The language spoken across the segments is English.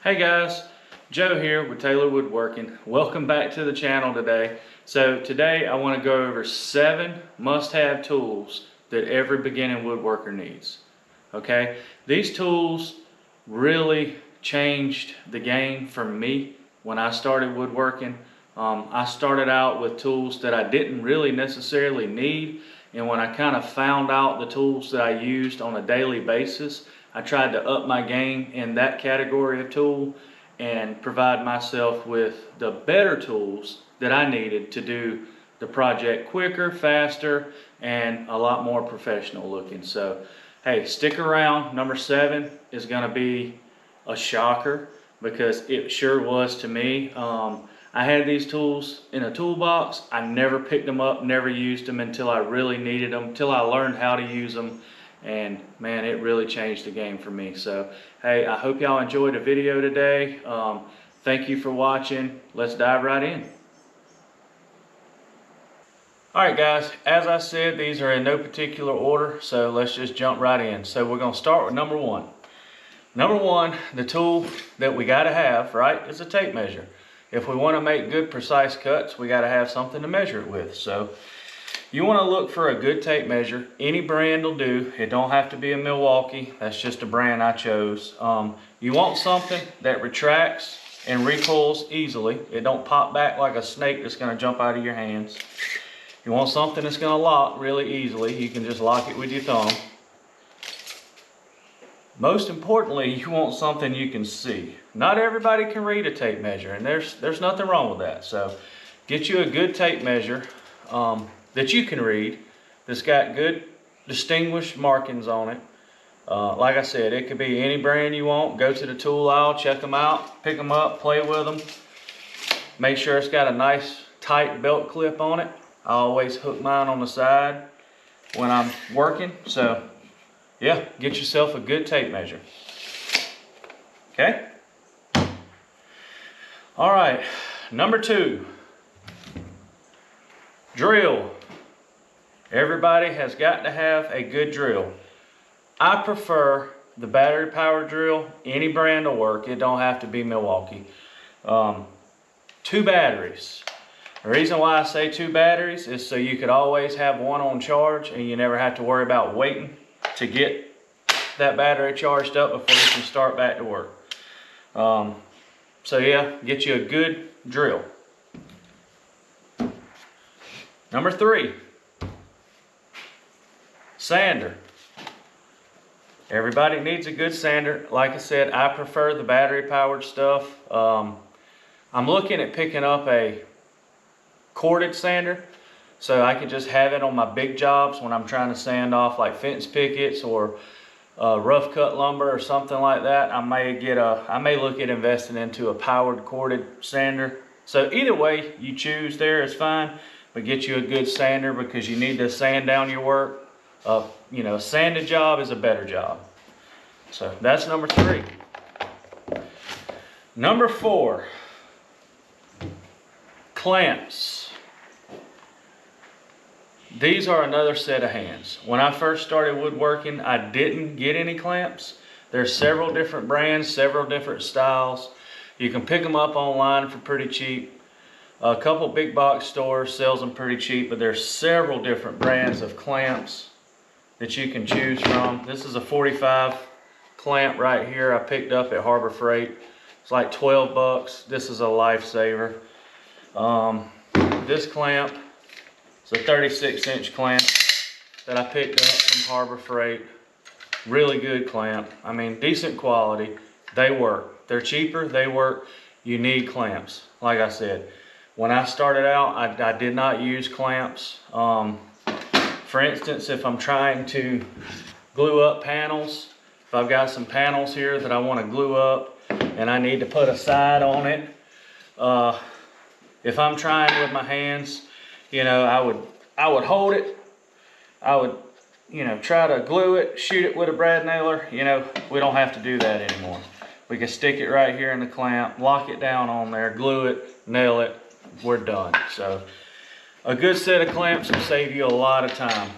Hey guys, Joe here with Taylor Woodworking. Welcome back to the channel today. So today I want to go over 7 must-have tools that every beginning woodworker needs. Okay, these tools really changed the game for me when I started woodworking. I started out with tools that I didn't really necessarily need, and when I kind of found out the tools that I used on a daily basis, I tried to up my game in that category of tool and provide myself with the better tools that I needed to do the project quicker, faster, and a lot more professional looking. So, hey, stick around. Number 7 is going to be a shocker because it sure was to me. I had these tools in a toolbox. I never picked them up, never used them until I really needed them, until I learned how to use them. And man, it really changed the game for me. So, hey, I hope y'all enjoyed the video today. Thank you for watching. Let's dive right in. All right, guys, as I said, these are in no particular order, so let's just jump right in. So we're gonna start with number 1. Number 1, the tool that we gotta have, right, is a tape measure. If we wanna make good, precise cuts, we gotta have something to measure it with. So you wanna look for a good tape measure. Any brand will do. It don't have to be a Milwaukee. That's just a brand I chose. You want something that retracts and recoils easily. It don't pop back like a snake that's gonna jump out of your hands. You want something that's gonna lock really easily. You can just lock it with your thumb. Most importantly, you want something you can see. Not everybody can read a tape measure, and there's nothing wrong with that. So get you a good tape measure that you can read, that's got good distinguished markings on it. Like I said, it could be any brand you want. Go to the tool aisle, check them out, pick them up, play with them. Make sure it's got a nice tight belt clip on it. I always hook mine on the side when I'm working. So yeah, get yourself a good tape measure. Okay? All right, number 2, drill. Everybody has got to have a good drill. I prefer the battery powered drill. Any brand will work. It don't have to be Milwaukee. 2 batteries. The reason why I say 2 batteries is so you could always have one on charge and you never have to worry about waiting to get that battery charged up before you can start back to work. So yeah, get you a good drill. Number 3, sander. Everybody needs a good sander. Like I said, I prefer the battery powered stuff. I'm looking at picking up a corded sander so I can just have it on my big jobs when I'm trying to sand off like fence pickets or rough cut lumber or something like that. I may look at investing into a powered corded sander. So either way you choose there is fine, but get you a good sander because you need to sand down your work. You know, a sanded job is a better job. So that's number 3. Number 4, clamps. These are another set of hands. When I first started woodworking, I didn't get any clamps. There's several different brands, several different styles. You can pick them up online for pretty cheap. A couple big box stores sells them pretty cheap, but there's several different brands of clamps that you can choose from. This is a 45 clamp right here I picked up at Harbor Freight. It's like 12 bucks. This is a lifesaver. This clamp, it's a 36-inch clamp that I picked up from Harbor Freight. Really good clamp. I mean, decent quality. They work. They're cheaper. They work. You need clamps. Like I said, when I started out, I did not use clamps. For instance, if I'm trying to glue up panels, if I've got some panels here that I want to glue up and I need to put a side on it, if I'm trying with my hands, you know, I would hold it. I would, you know, try to glue it, shoot it with a brad nailer. You know, we don't have to do that anymore. We can stick it right here in the clamp, lock it down on there, glue it, nail it, we're done. So a good set of clamps will save you a lot of time.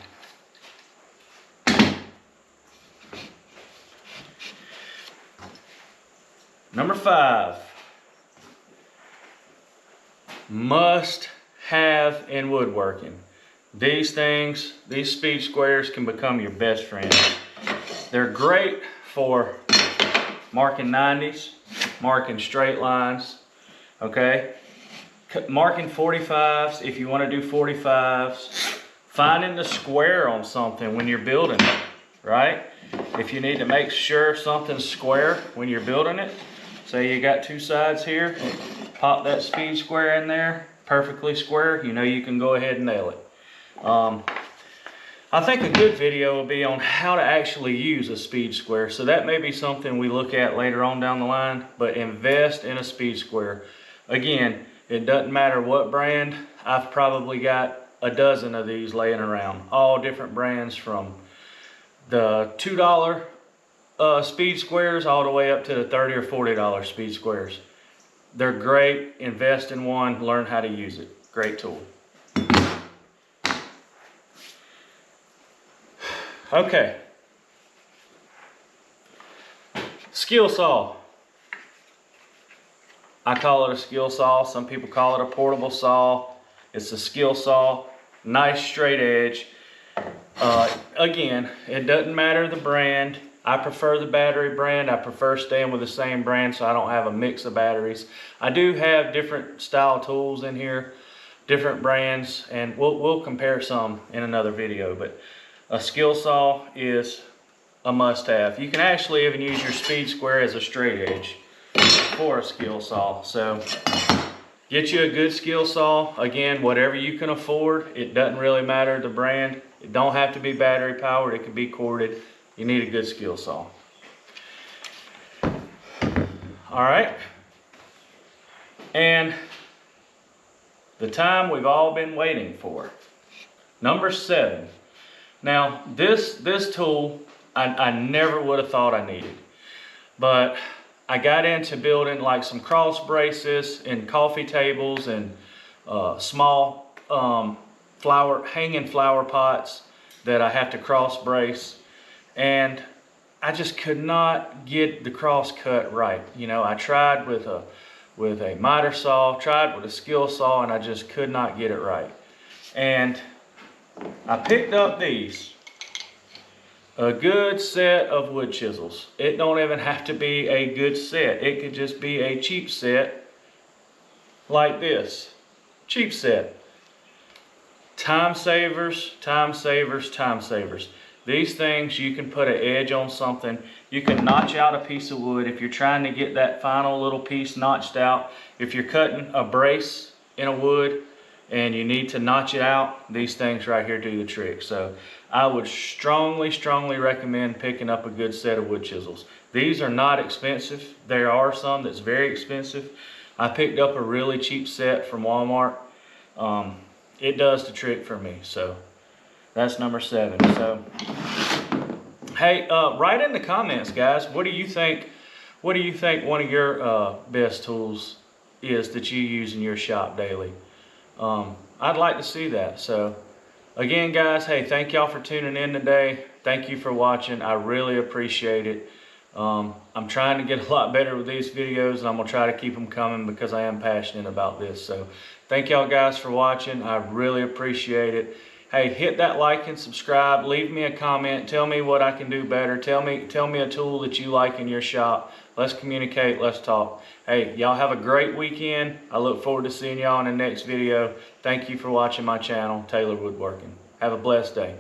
Number 5, must have in woodworking. These things, these speed squares can become your best friends. They're great for marking 90s, marking straight lines, okay? Marking 45s if you want to do 45s. Finding the square on something when you're building it, right? If you need to make sure something's square when you're building it, say you got 2 sides here, pop that speed square in there, perfectly square, you know you can go ahead and nail it. I think a good video will be on how to actually use a speed square. So that may be something we look at later on down the line, but invest in a speed square. Again, it doesn't matter what brand. I've probably got a dozen of these laying around, all different brands, from the $2 speed squares all the way up to the $30 or $40 speed squares. They're great. Invest in one, learn how to use it. Great tool. Okay. Skill saw. I call it a skill saw. Some people call it a portable saw. It's a skill saw. Nice straight edge. Again, it doesn't matter the brand. I prefer the battery brand. I prefer staying with the same brand so I don't have a mix of batteries. I do have different style tools in here, different brands, and we'll compare some in another video. But a skill saw is a must-have. You can actually even use your speed square as a straight edge for a skill saw. So get you a good skill saw. Again, whatever you can afford. It doesn't really matter the brand. It don't have to be battery powered. It can be corded. You need a good skill saw. All right. And the time we've all been waiting for. Number 7. Now, this tool, I never would have thought I needed. But I got into building like some cross braces and coffee tables and small hanging flower pots that I have to cross brace. And I just could not get the cross cut right. You know, I tried with a miter saw, tried with a skill saw, and I just could not get it right. And I picked up these. A good set of wood chisels. It don't even have to be a good set. It could just be a cheap set like this. Cheap set. Time savers, time savers, time savers. These things, you can put an edge on something. You can notch out a piece of wood if you're trying to get that final little piece notched out. If you're cutting a brace in a wood and you need to notch it out, these things right here do the trick. So I would strongly, strongly recommend picking up a good set of wood chisels. These are not expensive. There are some that's very expensive. I picked up a really cheap set from Walmart. It does the trick for me. So that's number 7. So hey, write in the comments, guys. What do you think? What do you think one of your best tools is that you use in your shop daily? I'd like to see that. So again, guys, hey, thank y'all for tuning in today. Thank you for watching. I really appreciate it. I'm trying to get a lot better with these videos, and I'm gonna try to keep them coming because I am passionate about this. So thank y'all guys for watching. I really appreciate it. Hey, hit that like and subscribe. Leave me a comment. Tell me what I can do better. Tell me a tool that you like in your shop. Let's communicate. Let's talk. Hey, y'all have a great weekend. I look forward to seeing y'all in the next video. Thank you for watching my channel, Taylor Woodworking. Have a blessed day.